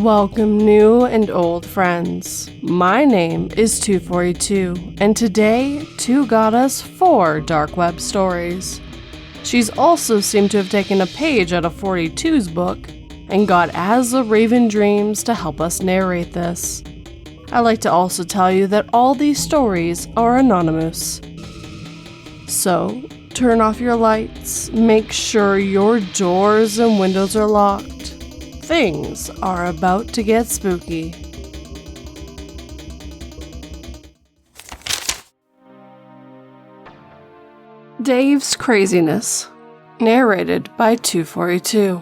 Welcome new and old friends. My name is 242, and today 2 got us 4 dark web stories. She's also seemed to have taken a page out of 42's book and got As the Raven Dreams to help us narrate this. I like to also tell you that all these stories are anonymous. So, turn off your lights, make sure your doors and windows are locked. Things are about to get spooky. Dave's Craziness, narrated by 242.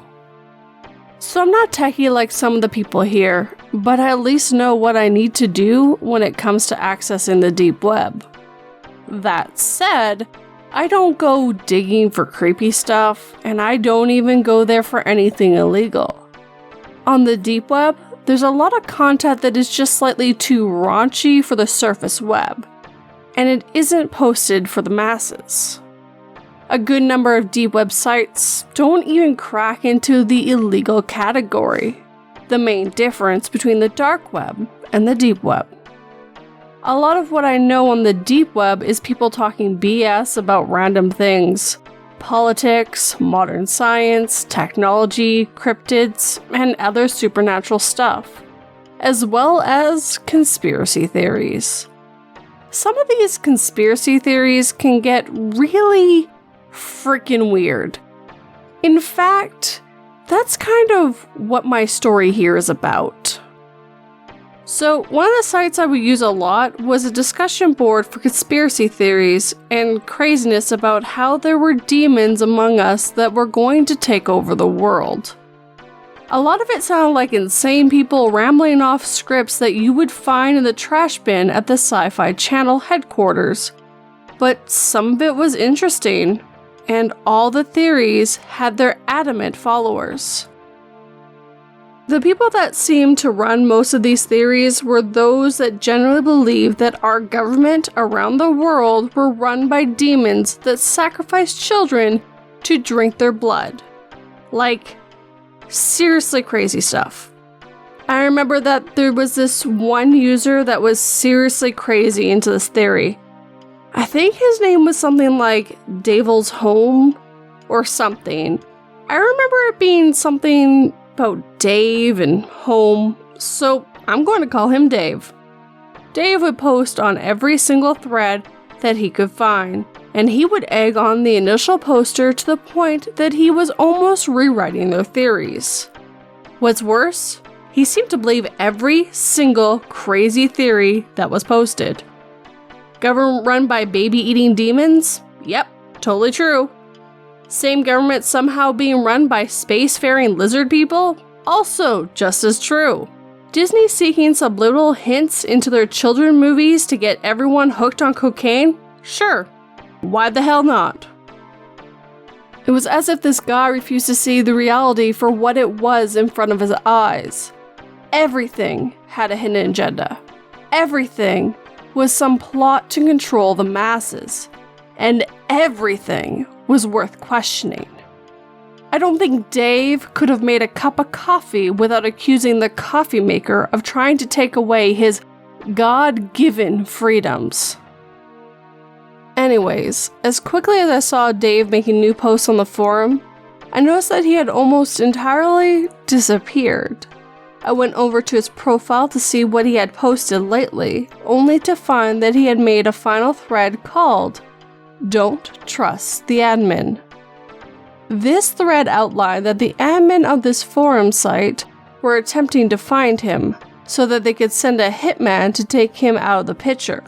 So I'm not techie like some of the people here, but I at least know what I need to do when it comes to accessing the deep web. That said, I don't go digging for creepy stuff, and I don't even go there for anything illegal. On the deep web, there's a lot of content that is just slightly too raunchy for the surface web, and it isn't posted for the masses. A good number of deep web sites don't even crack into the illegal category, the main difference between the dark web and the deep web. A lot of what I know on the deep web is people talking BS about random things. Politics, modern science, technology, cryptids, and other supernatural stuff, as well as conspiracy theories. Some of these conspiracy theories can get really freaking weird. In fact, that's kind of what my story here is about. So, one of the sites I would use a lot was a discussion board for conspiracy theories and craziness about how there were demons among us that were going to take over the world. A lot of it sounded like insane people rambling off scripts that you would find in the trash bin at the Sci-Fi Channel headquarters, but some of it was interesting, and all the theories had their adamant followers. The people that seemed to run most of these theories were those that generally believed that our government around the world were run by demons that sacrificed children to drink their blood. Like, seriously crazy stuff. I remember that there was this one user that was seriously crazy into this theory. I think his name was something like Devil's Home or something. I remember it being something about Dave and home, so I'm going to call him Dave. Dave would post on every single thread that he could find, and he would egg on the initial poster to the point that he was almost rewriting their theories. What's worse, he seemed to believe every single crazy theory that was posted. Government run by baby-eating demons? Yep, totally true. Same government somehow being run by spacefaring lizard people? Also just as true. Disney seeking subliminal hints into their children movies to get everyone hooked on cocaine? Sure. Why the hell not? It was as if this guy refused to see the reality for what it was in front of his eyes. Everything had a hidden agenda. Everything was some plot to control the masses. And everything was worth questioning. I don't think Dave could have made a cup of coffee without accusing the coffee maker of trying to take away his God-given freedoms. Anyways, as quickly as I saw Dave making new posts on the forum, I noticed that he had almost entirely disappeared. I went over to his profile to see what he had posted lately, only to find that he had made a final thread called Don't Trust the Admin. This thread outlined that the admin of this forum site were attempting to find him so that they could send a hitman to take him out of the picture.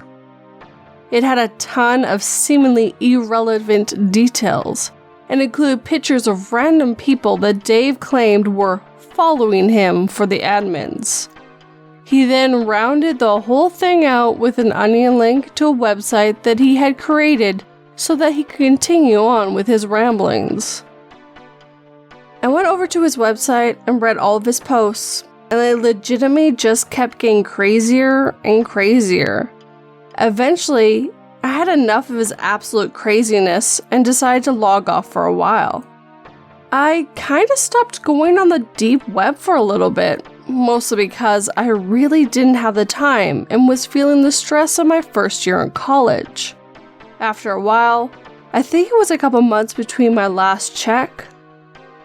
It had a ton of seemingly irrelevant details and included pictures of random people that Dave claimed were following him for the admins. He then rounded the whole thing out with an onion link to a website that he had created so that he could continue on with his ramblings. I went over to his website and read all of his posts, and they legitimately just kept getting crazier and crazier. Eventually, I had enough of his absolute craziness and decided to log off for a while. I kinda stopped going on the deep web for a little bit, mostly because I really didn't have the time and was feeling the stress of my first year in college. After a while, I think it was a couple months between my last check,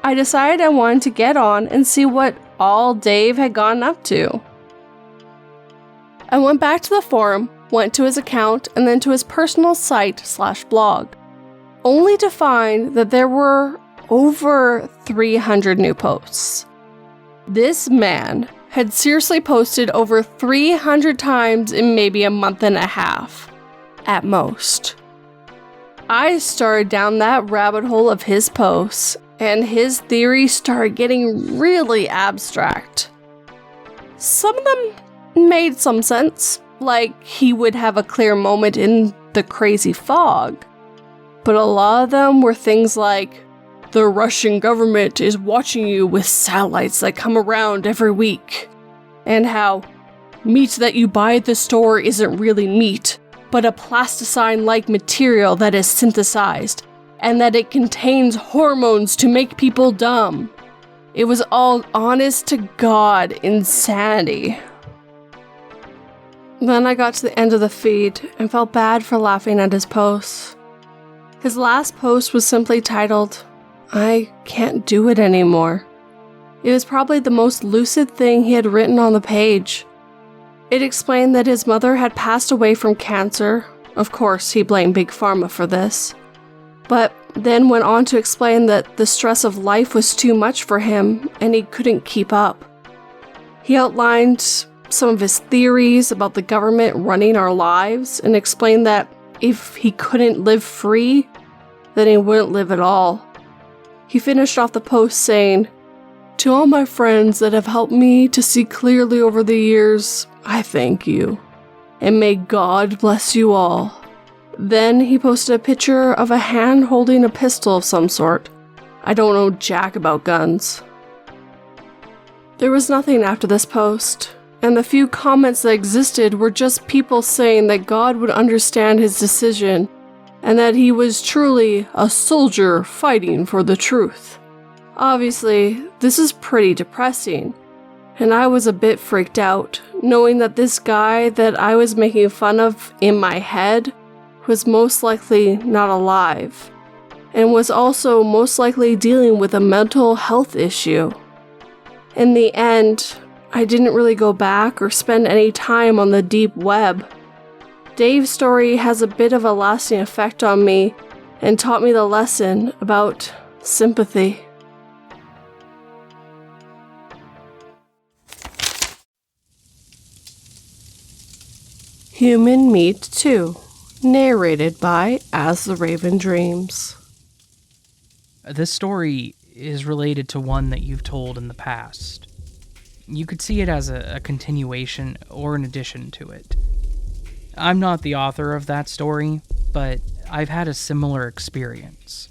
I decided I wanted to get on and see what all Dave had gotten up to. I went back to the forum, went to his account, and then to his personal site/blog, only to find that there were over 300 new posts. This man had seriously posted over 300 times in maybe a month and a half, at most. I started down that rabbit hole of his posts, and his theories started getting really abstract. Some of them made some sense, like he would have a clear moment in the crazy fog. But a lot of them were things like, the Russian government is watching you with satellites that come around every week, and how meat that you buy at the store isn't really meat, but a plasticine-like material that is synthesized, and that it contains hormones to make people dumb. It was all honest to God insanity. Then I got to the end of the feed and felt bad for laughing at his posts. His last post was simply titled, "I can't do it anymore." It was probably the most lucid thing he had written on the page. It explained that his mother had passed away from cancer. Of course, he blamed Big Pharma for this. But then went on to explain that the stress of life was too much for him and he couldn't keep up. He outlined some of his theories about the government running our lives and explained that if he couldn't live free, then he wouldn't live at all. He finished off the post saying, "To all my friends that have helped me to see clearly over the years, I thank you. And may God bless you all." Then he posted a picture of a hand holding a pistol of some sort. I don't know jack about guns. There was nothing after this post, and the few comments that existed were just people saying that God would understand his decision, and that he was truly a soldier fighting for the truth. Obviously, this is pretty depressing, and I was a bit freaked out, knowing that this guy that I was making fun of in my head was most likely not alive, and was also most likely dealing with a mental health issue. In the end, I didn't really go back or spend any time on the deep web. Dave's story has a bit of a lasting effect on me and taught me the lesson about sympathy. Human Meat 2, narrated by As the Raven Dreams. This story is related to one that you've told in the past. You could see it as a continuation or an addition to it. I'm not the author of that story, but I've had a similar experience.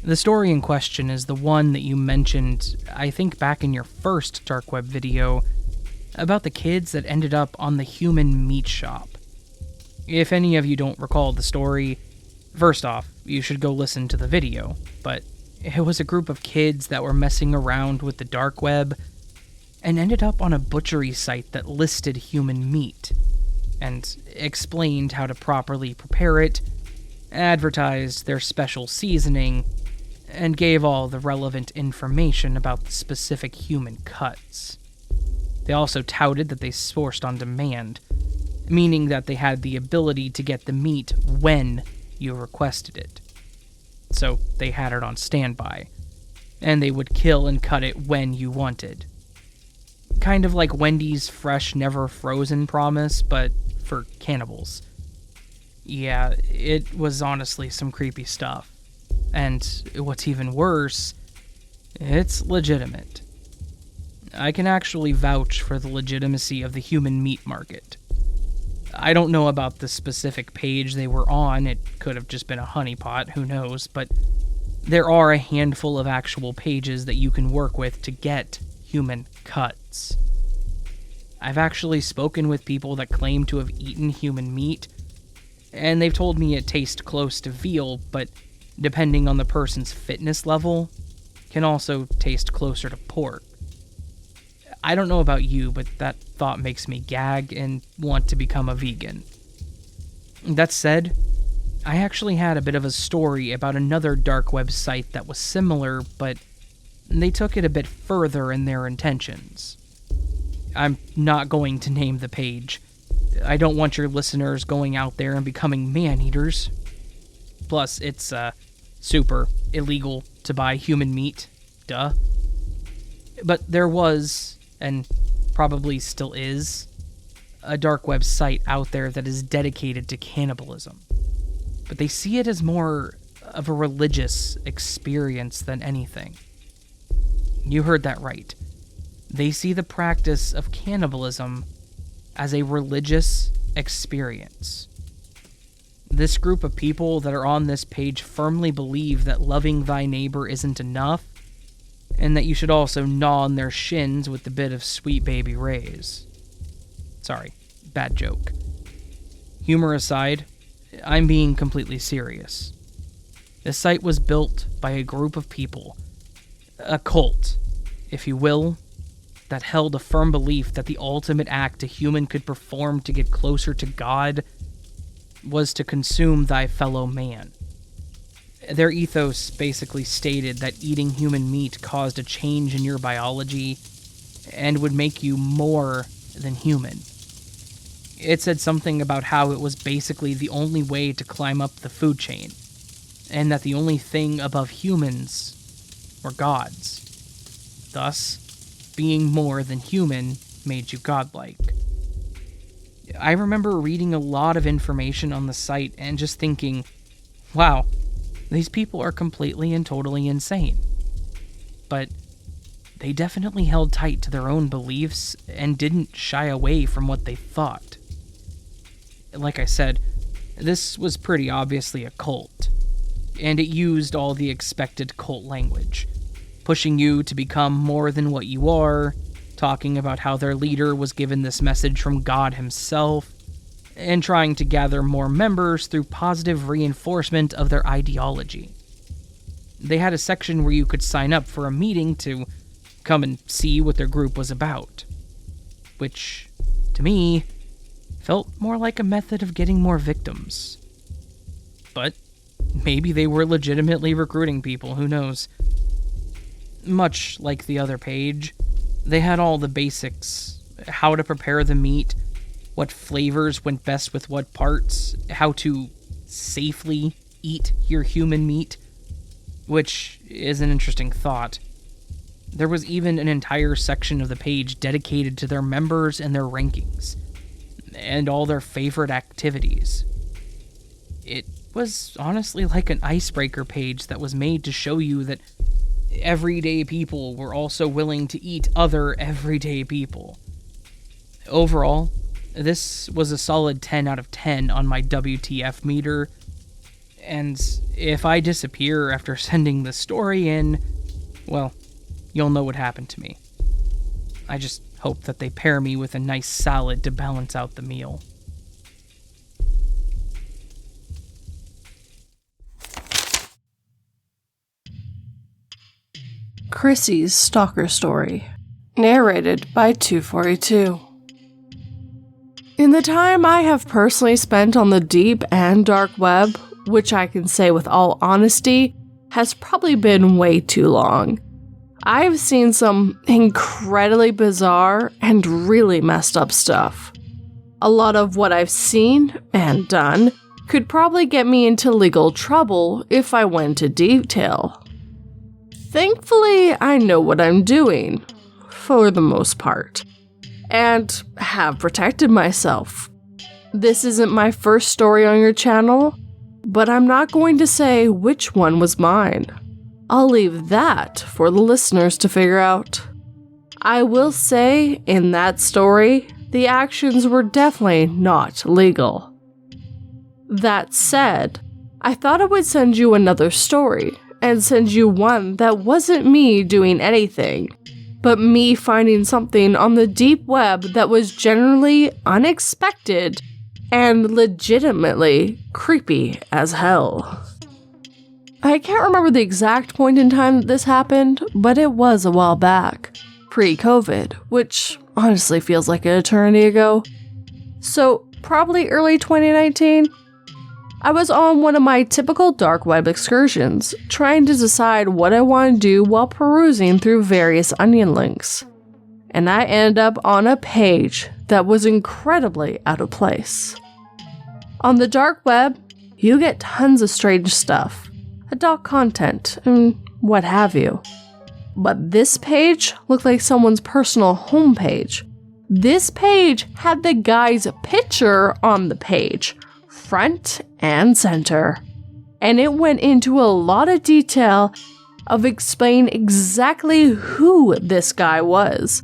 The story in question is the one that you mentioned, I think back in your first Dark Web video, about the kids that ended up on the human meat shop. If any of you don't recall the story, first off, you should go listen to the video, but it was a group of kids that were messing around with the dark web and ended up on a butchery site that listed human meat and explained how to properly prepare it, advertised their special seasoning, and gave all the relevant information about the specific human cuts. They also touted that they sourced on demand, meaning that they had the ability to get the meat when you requested it. So they had it on standby, and they would kill and cut it when you wanted. Kind of like Wendy's fresh, never frozen promise, but for cannibals. Yeah, it was honestly some creepy stuff. And what's even worse, it's legitimate. I can actually vouch for the legitimacy of the human meat market. I don't know about the specific page they were on, it could have just been a honeypot, who knows, but there are a handful of actual pages that you can work with to get human cuts. I've actually spoken with people that claim to have eaten human meat, and they've told me it tastes close to veal, but depending on the person's fitness level, can also taste closer to pork. I don't know about you, but that thought makes me gag and want to become a vegan. That said, I actually had a bit of a story about another dark web site that was similar, but they took it a bit further in their intentions. I'm not going to name the page. I don't want your listeners going out there and becoming man-eaters. Plus, it's, super illegal to buy human meat. Duh. But there was, and probably still is, a dark web site out there that is dedicated to cannibalism. But they see it as more of a religious experience than anything. You heard that right. They see the practice of cannibalism as a religious experience. This group of people that are on this page firmly believe that loving thy neighbor isn't enough, and that you should also gnaw on their shins with the bit of Sweet Baby Ray's. Sorry, bad joke. Humor aside, I'm being completely serious. This site was built by a group of people, a cult, if you will, that held a firm belief that the ultimate act a human could perform to get closer to God was to consume thy fellow man. Their ethos basically stated that eating human meat caused a change in your biology and would make you more than human. It said something about how it was basically the only way to climb up the food chain, and that the only thing above humans were gods. Thus, being more than human made you godlike. I remember reading a lot of information on the site and just thinking, wow, these people are completely and totally insane. But they definitely held tight to their own beliefs and didn't shy away from what they thought. Like I said, this was pretty obviously a cult, and it used all the expected cult language, pushing you to become more than what you are, talking about how their leader was given this message from God himself, and trying to gather more members through positive reinforcement of their ideology. They had a section where you could sign up for a meeting to come and see what their group was about, which, to me, felt more like a method of getting more victims. But maybe they were legitimately recruiting people, who knows. Much like the other page, they had all the basics: how to prepare the meat, what flavors went best with what parts, how to safely eat your human meat, which is an interesting thought. There was even an entire section of the page dedicated to their members and their rankings, and all their favorite activities. It was honestly like an icebreaker page that was made to show you that everyday people were also willing to eat other everyday people. Overall, this was a solid 10 out of 10 on my WTF meter, and if I disappear after sending the story in, well, you'll know what happened to me. I just hope that they pair me with a nice salad to balance out the meal. Krissy's Stalker Story, narrated by 242. In the time I have personally spent on the deep and dark web, which I can say with all honesty, has probably been way too long, I've seen some incredibly bizarre and really messed up stuff. A lot of what I've seen and done could probably get me into legal trouble if I went into detail. Thankfully, I know what I'm doing, for the most part, and have protected myself. This isn't my first story on your channel, but I'm not going to say which one was mine. I'll leave that for the listeners to figure out. I will say, in that story, the actions were definitely not legal. That said, I thought I would send you another story, and send you one that wasn't me doing anything, but me finding something on the deep web that was generally unexpected and legitimately creepy as hell. I can't remember the exact point in time that this happened, but it was a while back. pre-COVID, which honestly feels like an eternity ago. So, probably early 2019, I was on one of my typical dark web excursions, trying to decide what I want to do while perusing through various onion links. And I ended up on a page that was incredibly out of place. On the dark web, you get tons of strange stuff, adult content, and what have you. But this page looked like someone's personal homepage. This page had the guy's picture on the page, front and center. And it went into a lot of detail of explaining exactly who this guy was.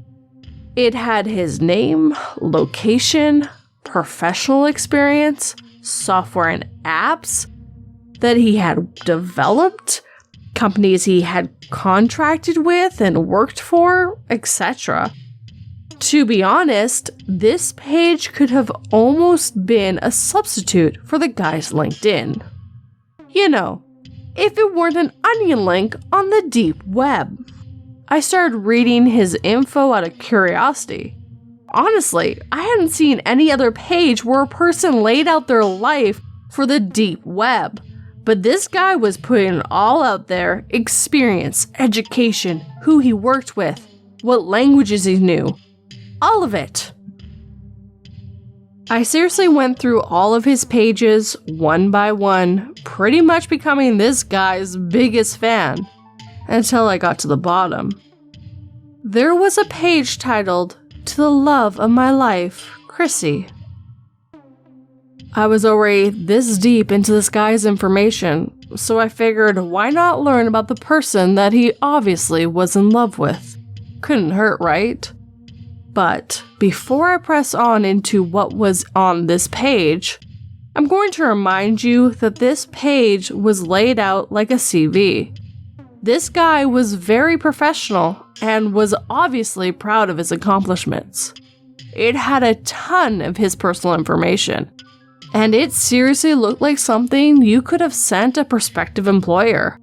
It had his name, location, professional experience, software and apps that he had developed, companies he had contracted with and worked for, etc. To be honest, this page could have almost been a substitute for the guy's LinkedIn. You know, if it weren't an onion link on the deep web. I started reading his info out of curiosity. Honestly, I hadn't seen any other page where a person laid out their life for the deep web. But this guy was putting it all out there: experience, education, who he worked with, what languages he knew. All of it. I seriously went through all of his pages one by one, pretty much becoming this guy's biggest fan, until I got to the bottom. There was a page titled, "To the Love of My Life, Krissy." I was already this deep into this guy's information, so I figured why not learn about the person that he obviously was in love with. Couldn't hurt, right? But before I press on into what was on this page, I'm going to remind you that this page was laid out like a CV. This guy was very professional and was obviously proud of his accomplishments. It had a ton of his personal information, and it seriously looked like something you could have sent a prospective employer.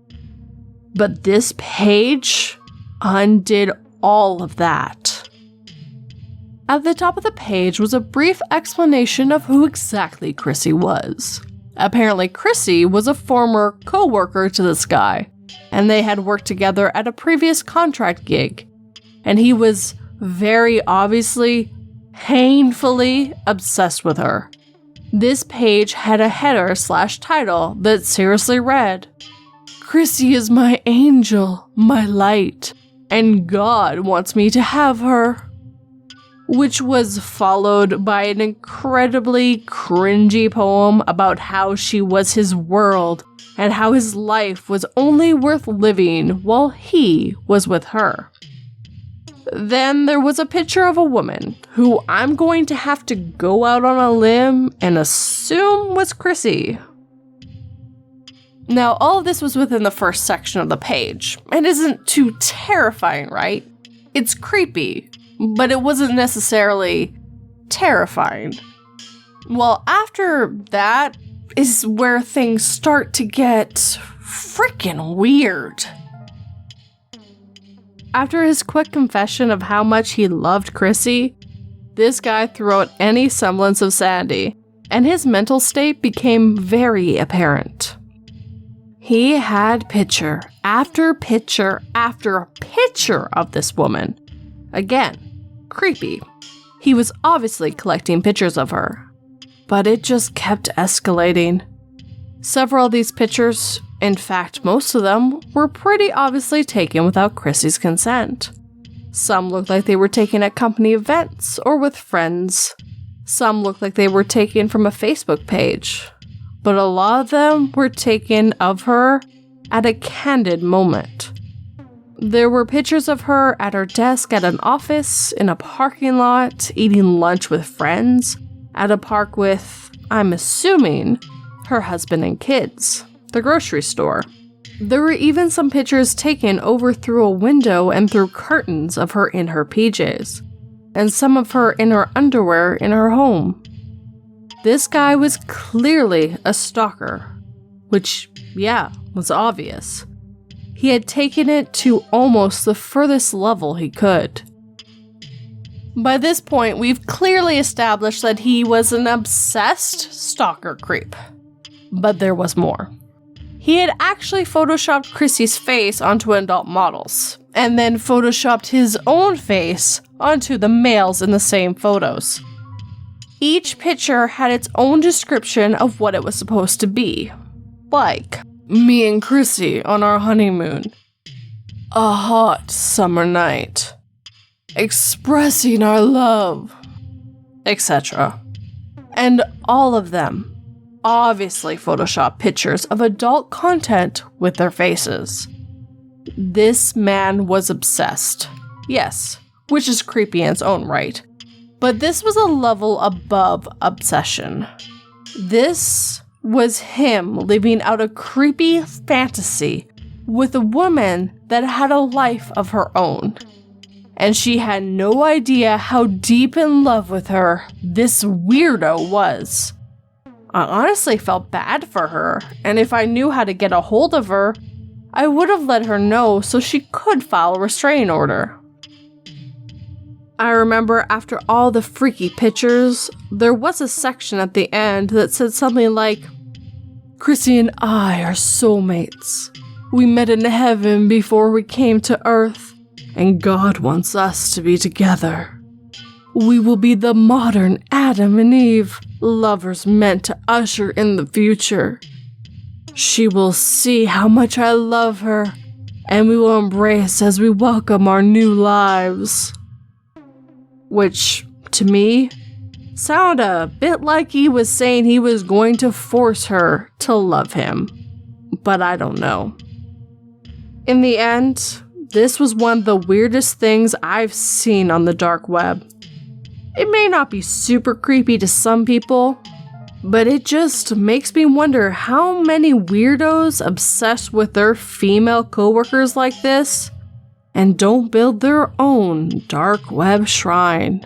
But this page undid all of that. At the top of the page was a brief explanation of who exactly Krissy was. Apparently, Krissy was a former co-worker to this guy, and they had worked together at a previous contract gig, and he was very obviously, painfully obsessed with her. This page had a header/title that seriously read, "Krissy is my angel, my light, and God wants me to have her," which was followed by an incredibly cringy poem about how she was his world and how his life was only worth living while he was with her. Then there was a picture of a woman who I'm going to have to go out on a limb and assume was Krissy. Now, all of this was within the first section of the page, and isn't too terrifying, right? It's creepy, but it wasn't necessarily terrifying. Well, after that is where things start to get freaking weird. After his quick confession of how much he loved Krissy, this guy threw out any semblance of sanity, and his mental state became very apparent. He had picture after picture after picture of this woman. Again, creepy. He was obviously collecting pictures of her, but it just kept escalating. Several of these pictures, in fact most of them, were pretty obviously taken without Krissy's consent. Some looked like they were taken at company events or with friends. Some looked like they were taken from a Facebook page. But a lot of them were taken of her at a candid moment. There were pictures of her at her desk at an office, in a parking lot, eating lunch with friends, at a park with, I'm assuming, her husband and kids, the grocery store. There were even some pictures taken over through a window and through curtains of her in her PJs, and some of her in her underwear in her home. This guy was clearly a stalker, which, yeah, was obvious. He had taken it to almost the furthest level he could. By this point, we've clearly established that he was an obsessed stalker creep. But there was more. He had actually photoshopped Krissy's face onto adult models, and then photoshopped his own face onto the males in the same photos. Each picture had its own description of what it was supposed to be. Like, me and Krissy on our honeymoon. A hot summer night. Expressing our love. Etc. And all of them obviously Photoshop pictures of adult content with their faces. This man was obsessed. Yes, which is creepy in its own right. But this was a level above obsession. This was him living out a creepy fantasy with a woman that had a life of her own. And she had no idea how deep in love with her this weirdo was. I honestly felt bad for her, and if I knew how to get a hold of her, I would have let her know so she could file a restraining order. I remember after all the freaky pictures, there was a section at the end that said something like, Krissy and I are soulmates. We met in heaven before we came to earth, and God wants us to be together. We will be the modern Adam and Eve, lovers meant to usher in the future. She will see how much I love her, and we will embrace as we welcome our new lives. Which, to me, sounded a bit like he was saying he was going to force her to love him. But I don't know. In the end, this was one of the weirdest things I've seen on the dark web. It may not be super creepy to some people, but it just makes me wonder how many weirdos obsessed with their female coworkers like this and don't build their own dark web shrine.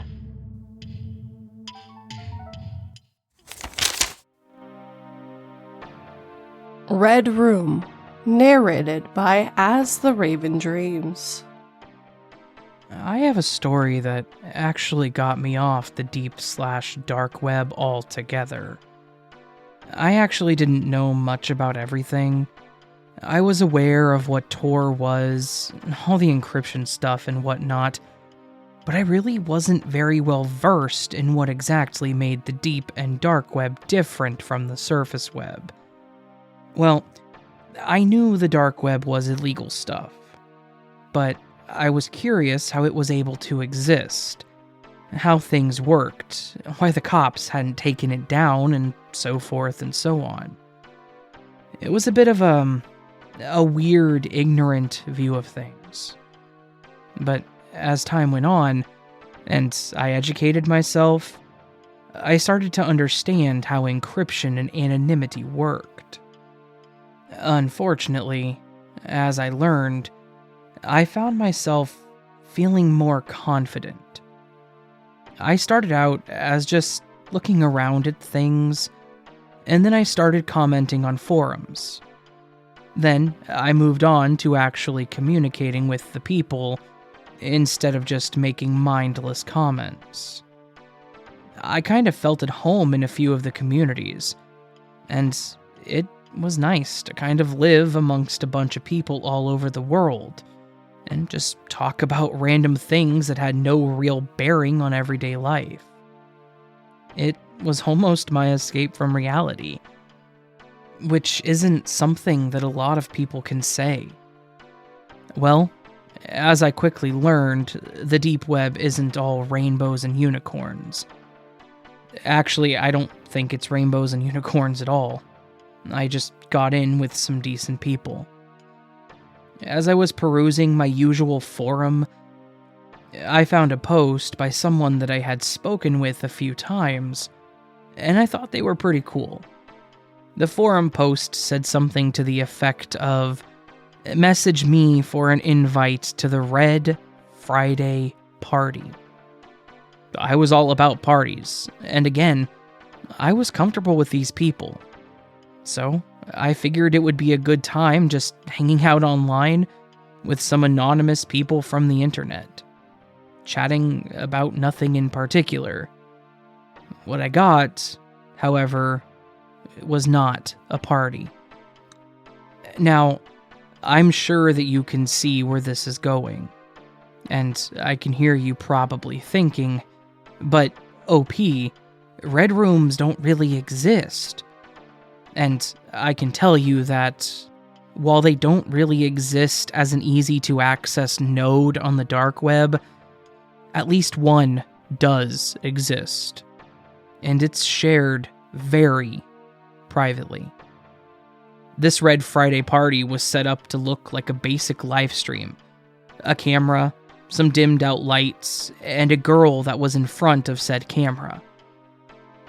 Red Room, narrated by As the Raven Dreams. I have a story that actually got me off the deep/dark web altogether. I actually didn't know much about everything. I was aware of what Tor was, all the encryption stuff and whatnot, but I really wasn't very well versed in what exactly made the deep and dark web different from the surface web. Well, I knew the dark web was illegal stuff, but I was curious how it was able to exist, how things worked, why the cops hadn't taken it down, and so forth and so on. It was a bit of a weird, ignorant view of things. But as time went on, and I educated myself, I started to understand how encryption and anonymity worked. Unfortunately, as I learned, I found myself feeling more confident. I started out as just looking around at things, and then I started commenting on forums. Then I moved on to actually communicating with the people instead of just making mindless comments. I kind of felt at home in a few of the communities, and it was nice to kind of live amongst a bunch of people all over the world and just talk about random things that had no real bearing on everyday life. It was almost my escape from reality, which isn't something that a lot of people can say. Well, as I quickly learned, the deep web isn't all rainbows and unicorns. Actually, I don't think it's rainbows and unicorns at all. I just got in with some decent people. As I was perusing my usual forum, I found a post by someone that I had spoken with a few times, and I thought they were pretty cool. The forum post said something to the effect of, "Message me for an invite to the Red Friday party." I was all about parties, and again, I was comfortable with these people. So I figured it would be a good time just hanging out online with some anonymous people from the internet. chatting about nothing in particular. What I got, however, was not a party. Now, I'm sure that you can see where this is going, and I can hear you probably thinking, but OP, red rooms don't really exist. And I can tell you that while they don't really exist as an easy-to-access node on the dark web, at least one does exist. And it's shared very privately. This Red Friday party was set up to look like a basic live stream. A camera, some dimmed-out lights, and a girl that was in front of said camera.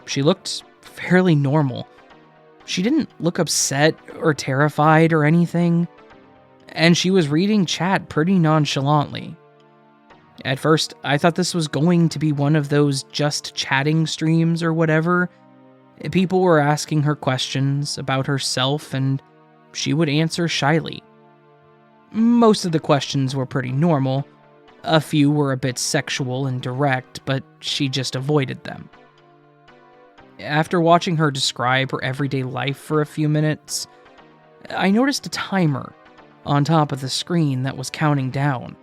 She looked fairly normal. She didn't look upset or terrified or anything, and she was reading chat pretty nonchalantly. At first, I thought this was going to be one of those just chatting streams or whatever. People were asking her questions about herself, and she would answer shyly. Most of the questions were pretty normal. A few were a bit sexual and direct, but she just avoided them. After watching her describe her everyday life for a few minutes, I noticed a timer on top of the screen that was counting down,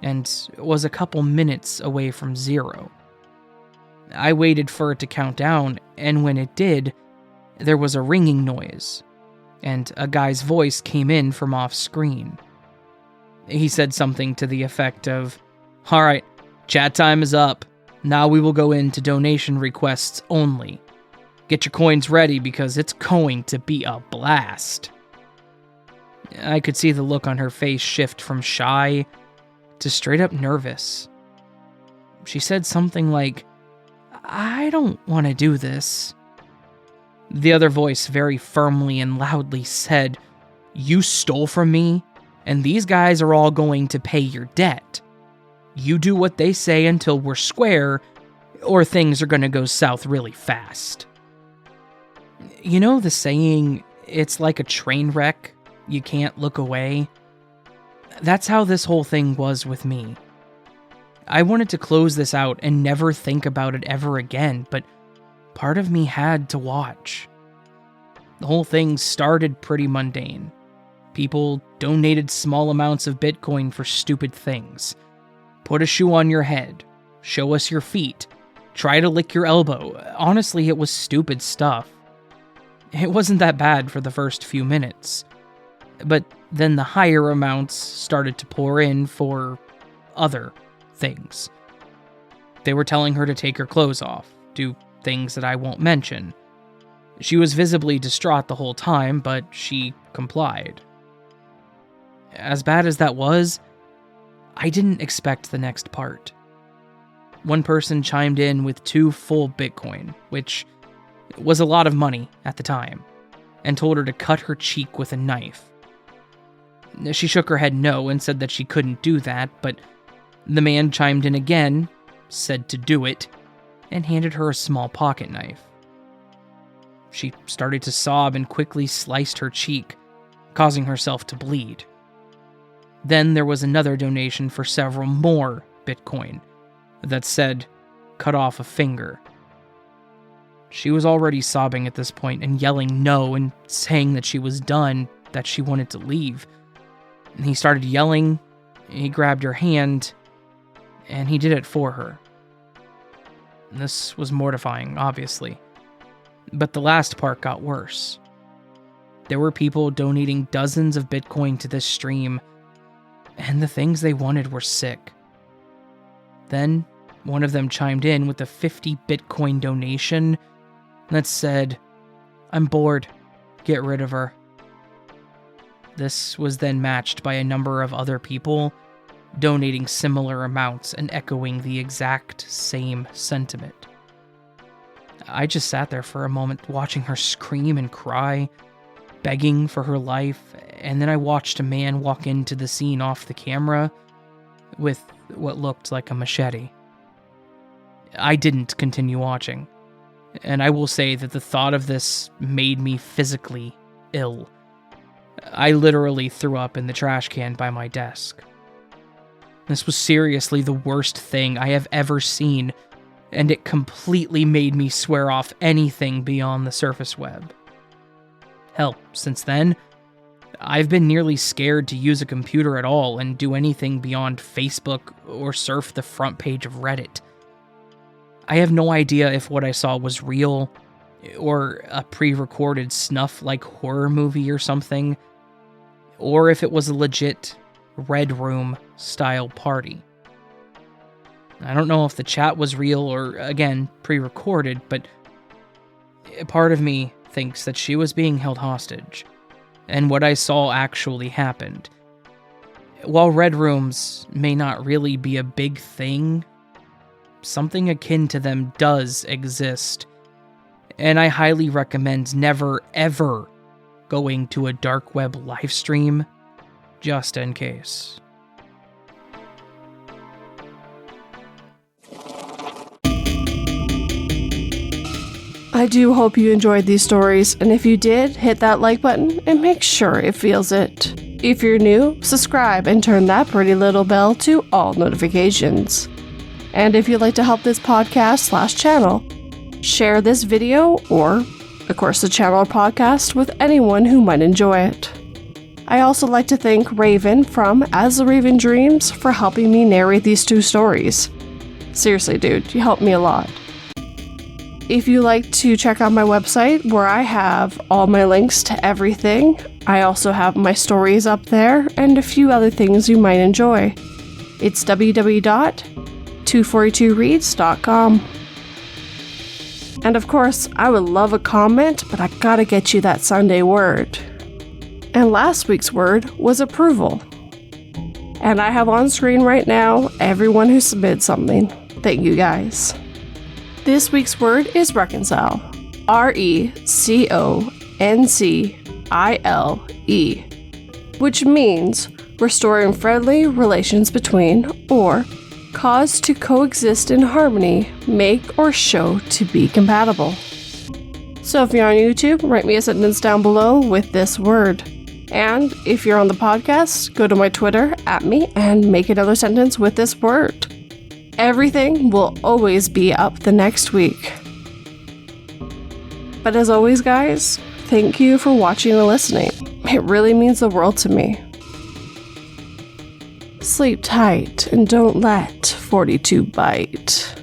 and was a couple minutes away from 0. I waited for it to count down, and when it did, there was a ringing noise, and a guy's voice came in from off-screen. He said something to the effect of, "Alright, chat time is up. Now we will go into donation requests only. Get your coins ready because it's going to be a blast." I could see the look on her face shift from shy to straight up nervous. She said something like, "I don't want to do this." The other voice very firmly and loudly said, "You stole from me, and these guys are all going to pay your debt. You do what they say until we're square, or things are going to go south really fast." You know the saying, it's like a train wreck, you can't look away? That's how this whole thing was with me. I wanted to close this out and never think about it ever again, but part of me had to watch. The whole thing started pretty mundane. People donated small amounts of Bitcoin for stupid things. Put a shoe on your head. Show us your feet. Try to lick your elbow. Honestly, it was stupid stuff. It wasn't that bad for the first few minutes. But then the higher amounts started to pour in for other things. They were telling her to take her clothes off, do things that I won't mention. She was visibly distraught the whole time, but she complied. As bad as that was, I didn't expect the next part. One person chimed in with 2 full Bitcoin, which was a lot of money at the time, and told her to cut her cheek with a knife. She shook her head no and said that she couldn't do that, but the man chimed in again, said to do it, and handed her a small pocket knife. She started to sob and quickly sliced her cheek, causing herself to bleed. Then there was another donation for several more Bitcoin that said, "Cut off a finger." She was already sobbing at this point and yelling no and saying that she was done, that she wanted to leave. And he started yelling, he grabbed her hand, and he did it for her. This was mortifying, obviously. But the last part got worse. There were people donating dozens of Bitcoin to this stream, and the things they wanted were sick. Then, one of them chimed in with a 50 Bitcoin donation that said, "I'm bored, get rid of her." This was then matched by a number of other people donating similar amounts and echoing the exact same sentiment. I just sat there for a moment watching her scream and cry, begging for her life, and then I watched a man walk into the scene off the camera with what looked like a machete. I didn't continue watching, and I will say that the thought of this made me physically ill. I literally threw up in the trash can by my desk. This was seriously the worst thing I have ever seen, and it completely made me swear off anything beyond the surface web. Hell, since then, I've been nearly scared to use a computer at all and do anything beyond Facebook or surf the front page of Reddit. I have no idea if what I saw was real, or a pre-recorded snuff-like horror movie or something, or if it was a legit Red Room-style party. I don't know if the chat was real or, again, pre-recorded, but part of me thinks that she was being held hostage, and what I saw actually happened. While Red Rooms may not really be a big thing, something akin to them does exist, and I highly recommend never ever going to a dark web livestream, just in case. I do hope you enjoyed these stories, and if you did, hit that like button and make sure it feels it. If you're new, subscribe and turn that pretty little bell to all notifications. And if you'd like to help this podcast/channel, share this video or, of course, the channel or podcast with anyone who might enjoy it. I also like to thank Raven from As the Raven Dreams for helping me narrate these 2 stories. Seriously, dude, you helped me a lot. If you like to check out my website where I have all my links to everything, I also have my stories up there and a few other things you might enjoy. It's www.242reads.com. And of course, I would love a comment, but I gotta get you that Sunday word. And last week's word was approval. And I have on screen right now everyone who submitted something. Thank you guys. This week's word is reconcile. RECONCILE, which means restoring friendly relations between, or cause to coexist in harmony, make or show to be compatible. So if you're on YouTube, write me a sentence down below with this word. And if you're on the podcast, go to my Twitter, @me, and make another sentence with this word. Everything will always be up the next week. But as always, guys, thank you for watching and listening. It really means the world to me. Sleep tight and don't let 42 bite.